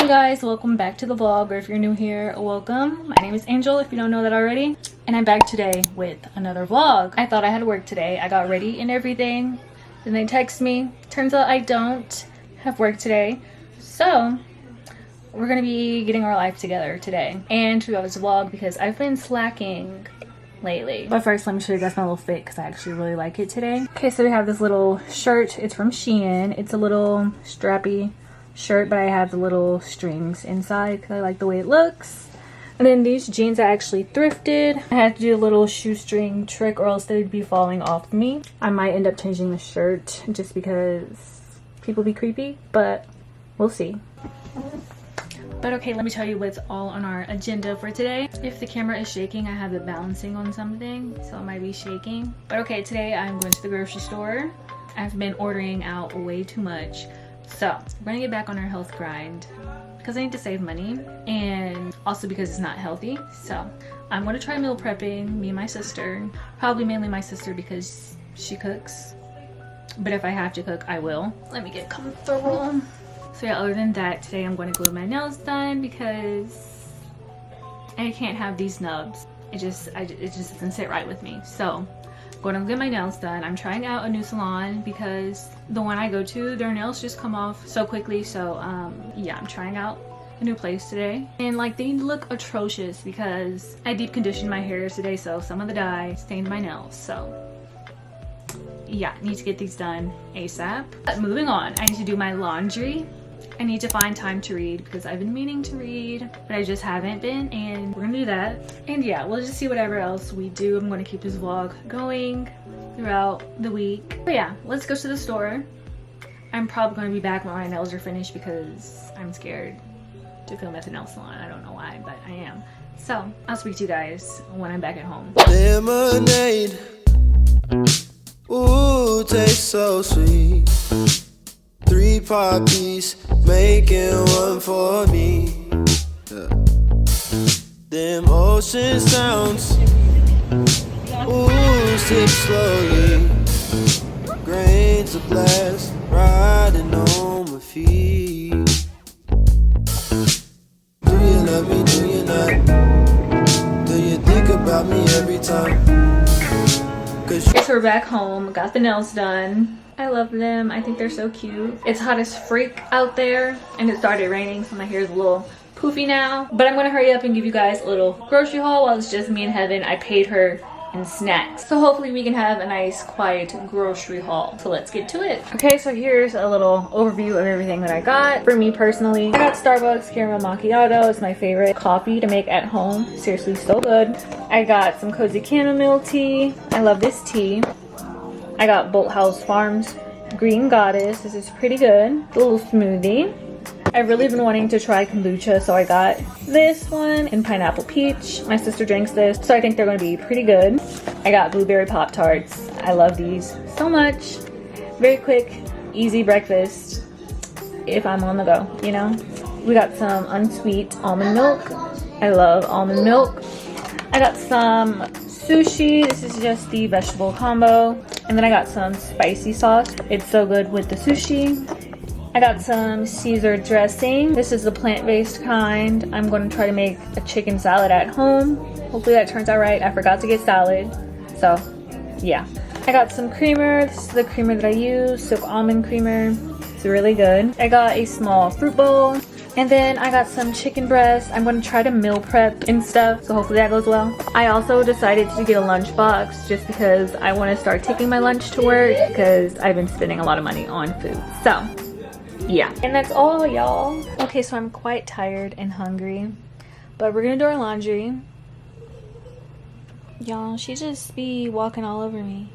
Hey guys, welcome back to the vlog, or if you're new here, welcome. My name is Angel if you don't know that already, and I'm back today with another vlog. I thought I had work today. I got ready and everything, then they text me. Turns out I don't have work today, so we're gonna be getting our life together today and throughout this vlog because I've been slacking lately. But first, let me show you guys my little fit because I actually really like it today. Okay, so we have this little shirt. It's from Shein. It's a little strappy shirt, but I have the little strings inside because I like the way it looks. And then these jeans I actually thrifted. I had to do a little shoestring trick or else they would be falling off me. I might end up changing the shirt just because people be creepy, but we'll see. But okay, let me tell you what's all on our agenda for today. If the camera is shaking, I have it balancing on something, so it might be shaking. But okay, today I'm going to the grocery store. I've been ordering out way too much. So we're gonna get back on our health grind because I need to save money and also because it's not healthy. So I'm gonna try meal prepping, me and my sister. Probably mainly my sister because she cooks. But if I have to cook, I will. Let me get comfortable. So yeah, other than that, today I'm going to glue my nails done because I can't have these nubs. It just doesn't sit right with me. So I'm going to get my nails done. I'm trying out a new salon because the one I go to, their nails just come off so quickly. So yeah, I'm trying out a new place today. And like they look atrocious because I deep conditioned my hair today, so some of the dye stained my nails. So yeah, need to get these done ASAP. But moving on, I need to do my laundry. I need to find time to read because I've been meaning to read, but I just haven't been, and we're gonna do that. And yeah, we'll just see whatever else we do. I'm gonna keep this vlog going throughout the week. But yeah, let's go to the store. I'm probably gonna be back when my nails are finished because I'm scared to film at the nail salon. I don't know why, but I am. So I'll speak to you guys when I'm back at home. Lemonade, ooh, tastes so sweet. 3 poppies, making one for me. Yeah. Them ocean sounds, ooh, sip slowly. Grains of glass, riding on my feet. Do you love me, do you not? Do you think about me every time? Guess we're back home, got the nails done. I love them. I think they're so cute. It's hot as freak out there and it started raining, so my hair is a little poofy now. But I'm gonna hurry up and give you guys a little grocery haul while it's just me and Heaven. I paid her in snacks, so hopefully we can have a nice quiet grocery haul. So let's get to it. Okay, so here's a little overview of everything that I got. For me personally, I got Starbucks caramel macchiato. It's my favorite coffee to make at home. Seriously, so good. I got some cozy chamomile tea. I love this tea. I got Bolt House Farms Green Goddess. This is pretty good. A little smoothie. I've really been wanting to try kombucha, so I got this one in pineapple peach. My sister drinks this, so I think they're going to be pretty good. I got blueberry Pop-Tarts. I love these so much. Very quick, easy breakfast if I'm on the go, you know. We got some unsweet almond milk. I love almond milk. I got some sushi. This is just the vegetable combo. And then I got some spicy sauce. It's so good with the sushi. I got some Caesar dressing. This is the plant-based kind. I'm going to try to make a chicken salad at home. Hopefully that turns out right. I forgot to get salad. So, yeah. I got some creamer. This is the creamer that I use. Silk almond creamer. It's really good. I got a small fruit bowl. And then I got some chicken breast. I'm going to try to meal prep and stuff, so hopefully that goes well. I also decided to get a lunch box just because I want to start taking my lunch to work because I've been spending a lot of money on food. So, yeah. And that's all, y'all. Okay, so I'm quite tired and hungry, but we're going to do our laundry. Y'all, she just be walking all over me.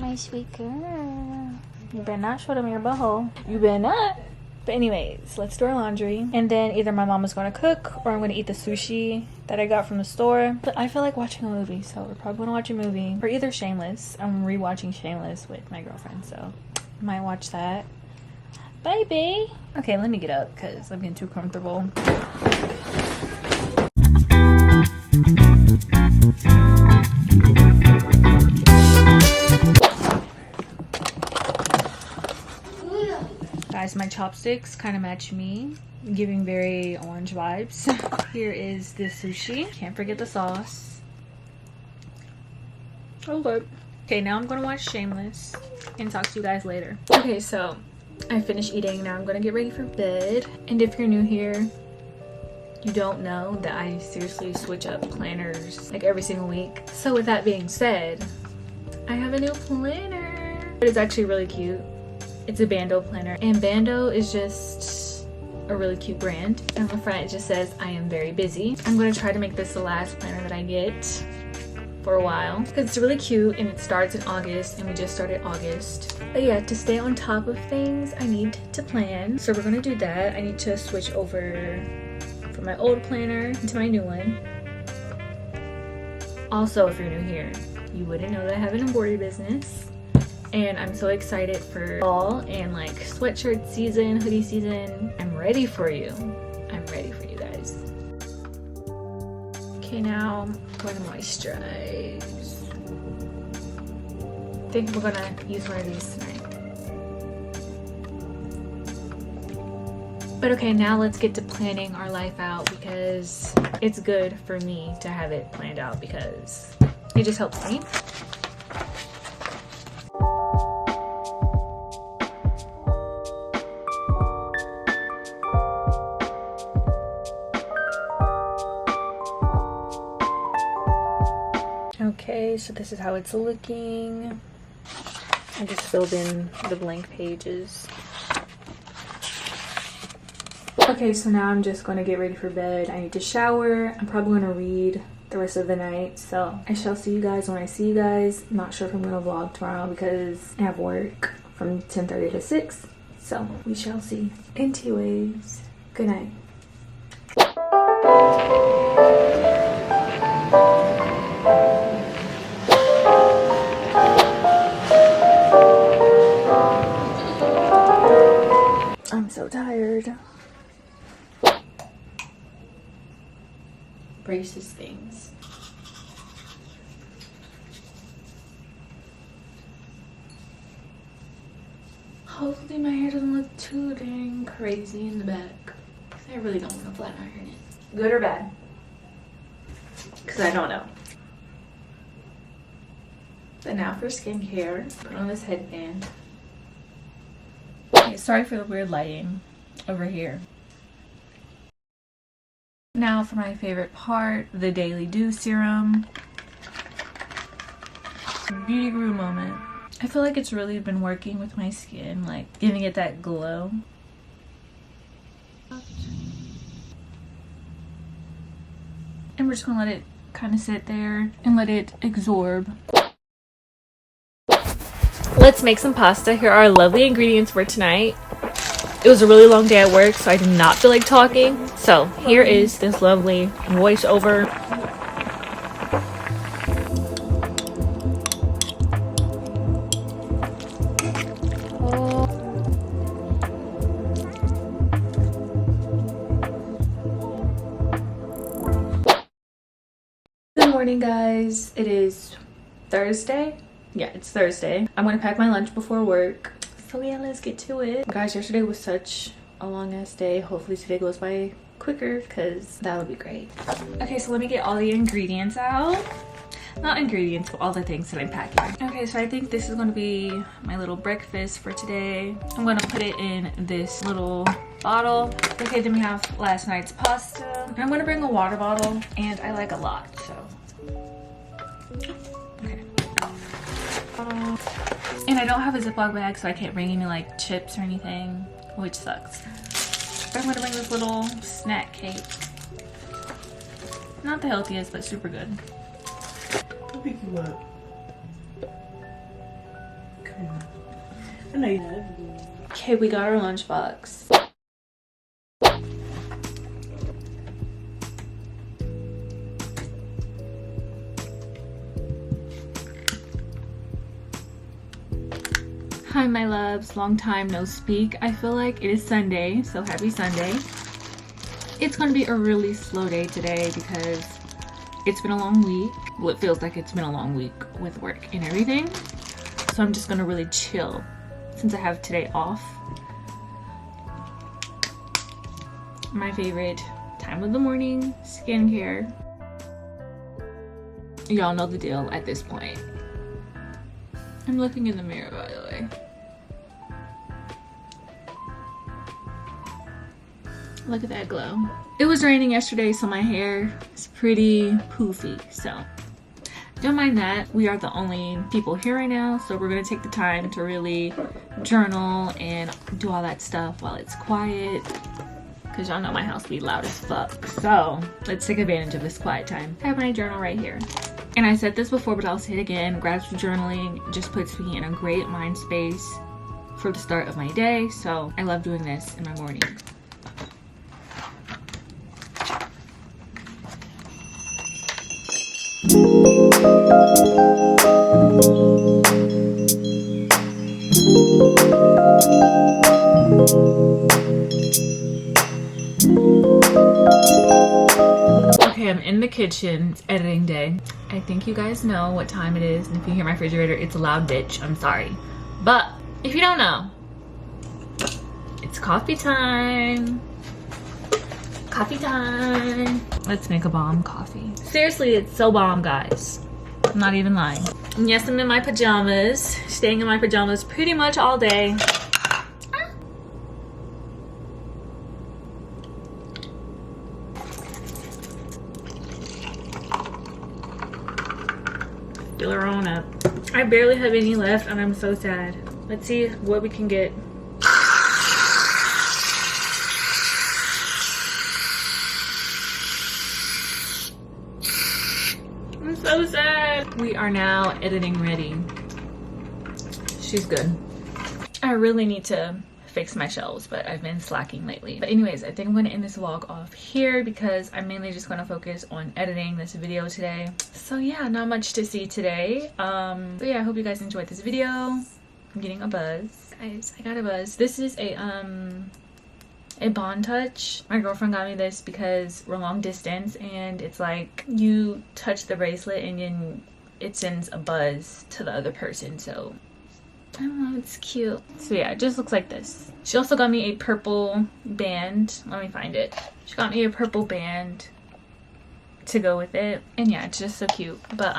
My sweet girl. You better not show them your butthole. You better not. But anyways, let's do our laundry. And then either my mom is going to cook or I'm going to eat the sushi that I got from the store. But I feel like watching a movie, so we're probably going to watch a movie. Or either Shameless. I'm rewatching Shameless with my girlfriend, so I might watch that. Baby! Okay, let me get up because I'm getting too comfortable. Guys, my chopsticks kind of match me, giving very orange vibes. Here is the sushi. Can't forget the sauce. Oh look. Okay, now I'm gonna watch Shameless and talk to you guys later. Okay, so I finished eating. Now I'm gonna get ready for bed. And if you're new here, you don't know that I seriously switch up planners like every single week. So with that being said, I have a new planner. But it's actually really cute. It's a Bando planner, and Bando is just a really cute brand. And on the front it just says, I am very busy. I'm gonna try to make this the last planner that I get for a while because it's really cute and it starts in August and we just started August. But yeah, to stay on top of things, I need to plan. So we're gonna do that. I need to switch over from my old planner to my new one. Also, if you're new here, you wouldn't know that I have an embroidery business. And I'm so excited for fall and like sweatshirt season, hoodie season. I'm ready for you. I'm ready for you guys. Okay, now I'm going to moisturize. I think we're gonna use one of these tonight. But okay, now let's get to planning our life out because it's good for me to have it planned out because it just helps me. Okay, so this is how it's looking. I just filled in the blank pages. Okay, so now I'm just going to get ready for bed. I need to shower. I'm probably going to read the rest of the night. So I shall see you guys when I see you guys. I'm not sure if I'm going to vlog tomorrow because I have work from 10:30 to 6. So we shall see. Anyways, good night. I'm so tired. Braces things. Hopefully my hair doesn't look too dang crazy in the back. Because I really don't want to flat iron it. Good or bad? Because I don't know. But now for skincare. Put on this headband. Okay, sorry for the weird lighting over here. Now for my favorite part, the Daily Dew Serum. Beauty Guru moment. I feel like it's really been working with my skin, like giving it that glow. And we're just gonna let it kind of sit there and let it absorb. Let's make some pasta. Here are our lovely ingredients for tonight. It was a really long day at work, so I did not feel like talking. So here is this lovely voiceover. Good morning, guys. It is Thursday. Yeah, it's Thursday. I'm gonna pack my lunch before work. So yeah, let's get to it. Guys, yesterday was such a long ass day. Hopefully today goes by quicker because that would be great. Okay, so let me get all the ingredients out. Not ingredients, but all the things that I'm packing. Okay, so I think this is gonna be my little breakfast for today. I'm gonna put it in this little bottle. Okay, then we have last night's pasta. I'm gonna bring a water bottle, and I like a lot, so. Okay. And I don't have a Ziploc bag, so I can't bring any like chips or anything, which sucks. But I'm gonna bring this little snack cake. Not the healthiest, but super good. I'll pick you up. Come on. I know you love you. Okay, we got our lunchbox. Hi my loves, long time no speak. I feel like it is Sunday, so happy Sunday. It's gonna be a really slow day today because it's been a long week. Well, it feels like it's been a long week with work and everything. So I'm just gonna really chill since I have today off. My favorite time of the morning skincare. Y'all know the deal at this point. I'm looking in the mirror, by the way. Look at that glow. It was raining yesterday, so my hair is pretty poofy, so don't mind that. We are the only people here right now, so we're gonna take the time to really journal and do all that stuff while it's quiet, because y'all know my house be loud as fuck. So let's take advantage of this quiet time. I have my journal right here. And I said this before, but I'll say it again. Gratitude journaling just puts me in a great mind space for the start of my day. So I love doing this in my morning. Okay, I'm in the kitchen. It's editing day. I think you guys know what time it is, and if you hear my refrigerator, it's a loud bitch. I'm sorry. But if you don't know, it's coffee time. Coffee time. Let's make a bomb coffee. Seriously, it's so bomb, guys. I'm not even lying. And yes, I'm in my pajamas, staying in my pajamas pretty much all day. Fill her on up. I barely have any left and I'm so sad. Let's see what we can get. I'm so sad. We are now editing ready. She's good. I really need to fix my shelves, but I've been slacking lately. But anyways, I think I'm gonna end this vlog off here because I'm mainly just gonna focus on editing this video today. So yeah, not much to see today. But yeah, I hope you guys enjoyed this video. I'm getting a buzz. Guys, I got a buzz. This is a Bond Touch. My girlfriend got me this because we're long distance and it's like you touch the bracelet and then it sends a buzz to the other person. So I don't know, it's cute. So yeah, it just looks like this. She also got me a purple band. Let me find it. She got me a purple band to go with it. And yeah, it's just so cute. But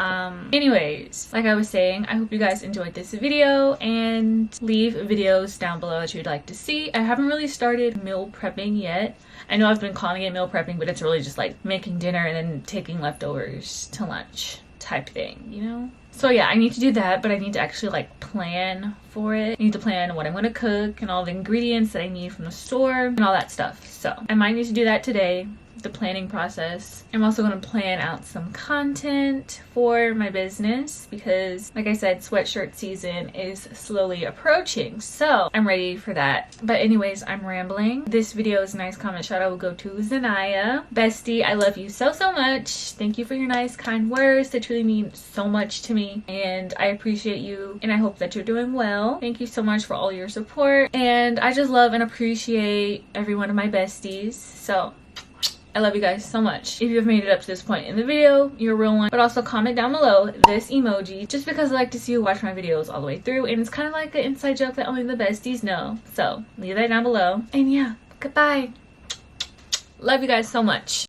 anyways, like I was saying, I hope you guys enjoyed this video and leave videos down below that you'd like to see. I haven't really started meal prepping yet. I know I've been calling it meal prepping, but it's really just like making dinner and then taking leftovers to lunch type thing, you know? So yeah, I need to do that, but I need to actually like plan for it. I need to plan what I'm gonna cook and all the ingredients that I need from the store and all that stuff. So I might need to do that today, the planning process. I'm also gonna plan out some content for my business because like I said, sweatshirt season is slowly approaching. So I'm ready for that. But anyways, I'm rambling. This video's nice comment shout out will go to Zanaya. Bestie, I love you so much. Thank you for your nice kind words. They truly mean so much to me and I appreciate you and I hope that you're doing well. Thank you so much for all your support and I just love and appreciate every one of my besties. So I love you guys so much. If you've made it up to this point in the video, you're a real one. But also comment down below this emoji just because I like to see you watch my videos all the way through. And it's kind of like an inside joke that only the besties know. So leave that down below. And yeah, goodbye. Love you guys so much.